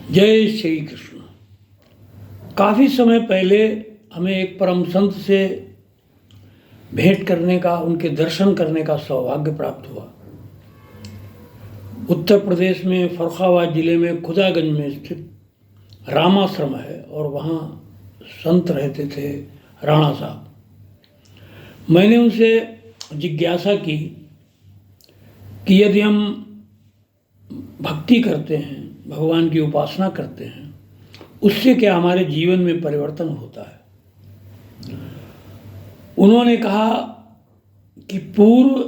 जय श्री कृष्ण। काफ़ी समय पहले हमें एक परम संत से भेंट करने का, उनके दर्शन करने का सौभाग्य प्राप्त हुआ। उत्तर प्रदेश में फर्रुखाबाद ज़िले में खुदागंज में स्थित रामाश्रम है और वहाँ संत रहते थे राणा साहब। मैंने उनसे जिज्ञासा की कि यदि हम भक्ति करते हैं, भगवान की उपासना करते हैं, उससे क्या हमारे जीवन में परिवर्तन होता है। उन्होंने कहा कि पूर्व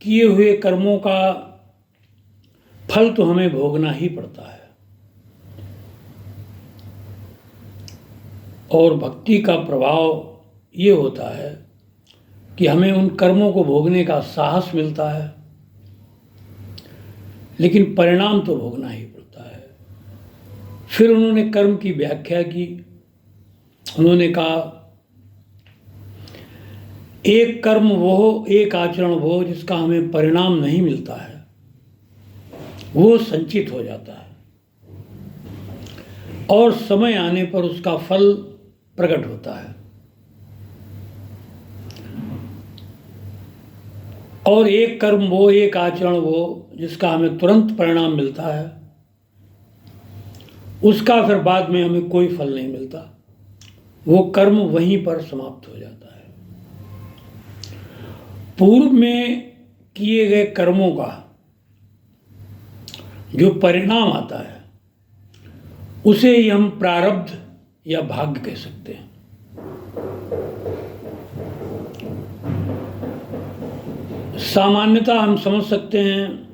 किए हुए कर्मों का फल तो हमें भोगना ही पड़ता है और भक्ति का प्रभाव ये होता है कि हमें उन कर्मों को भोगने का साहस मिलता है, लेकिन परिणाम तो भोगना ही पड़ता है। फिर उन्होंने कर्म की व्याख्या की। उन्होंने कहा एक कर्म वो, एक आचरण वो जिसका हमें परिणाम नहीं मिलता है, वो संचित हो जाता है और समय आने पर उसका फल प्रकट होता है। और एक कर्म वो, एक आचरण वो जिसका हमें तुरंत परिणाम मिलता है, उसका फिर बाद में हमें कोई फल नहीं मिलता, वो कर्म वहीं पर समाप्त हो जाता है। पूर्व में किए गए कर्मों का जो परिणाम आता है उसे ही हम प्रारब्ध या भाग्य कह सकते हैं। सामान्यतः हम समझ सकते हैं,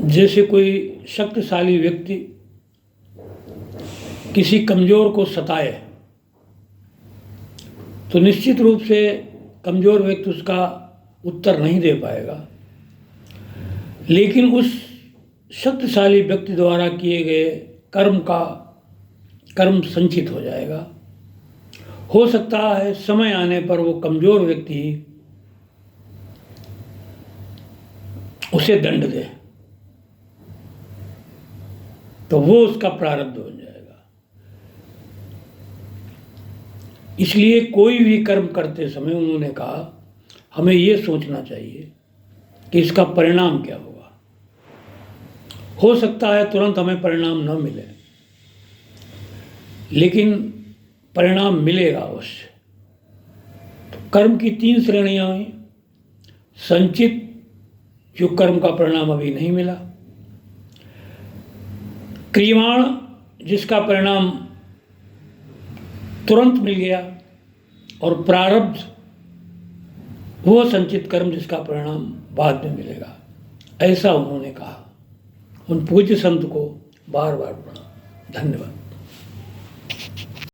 जैसे कोई शक्तिशाली व्यक्ति किसी कमज़ोर को सताए तो निश्चित रूप से कमज़ोर व्यक्ति उसका उत्तर नहीं दे पाएगा, लेकिन उस शक्तिशाली व्यक्ति द्वारा किए गए कर्म संचित हो जाएगा। हो सकता है समय आने पर वो कमज़ोर व्यक्ति उसे दंड दे, तो वो उसका प्रारब्ध बन जाएगा। इसलिए कोई भी कर्म करते समय उन्होंने कहा हमें ये सोचना चाहिए कि इसका परिणाम क्या होगा। हो सकता है तुरंत हमें परिणाम न मिले, लेकिन परिणाम मिलेगा अवश्य। तो कर्म की 3 श्रेणियां हुई। संचित, जो कर्म का परिणाम अभी नहीं मिला। क्रियमाण, जिसका परिणाम तुरंत मिल गया। और प्रारब्ध, वो संचित कर्म जिसका परिणाम बाद में मिलेगा। ऐसा उन्होंने कहा। उन पूज्य संत को बार बार प्रणाम। धन्यवाद।